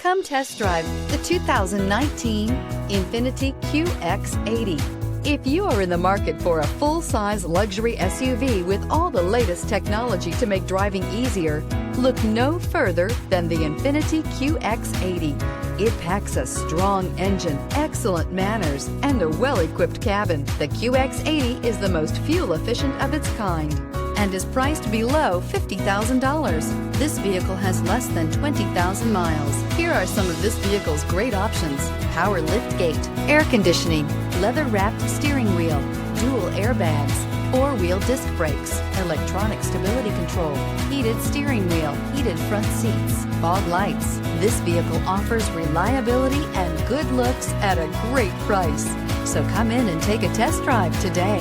Come test drive the 2019 Infiniti Qx80. If you are in the market for a full-size luxury SUV with all the latest technology to make driving easier, look no further than the Infiniti Qx80. It packs a strong engine, excellent manners, and a well-equipped cabin. The Qx80 is the most fuel-efficient of its kind and is priced below $50,000. This vehicle has less than 20,000 miles. Here are some of this vehicle's great options: power liftgate, air conditioning, leather-wrapped steering wheel, dual airbags, four-wheel disc brakes, electronic stability control, heated steering wheel, heated front seats, fog lights. This vehicle offers reliability and good looks at a great price. So come in and take a test drive today.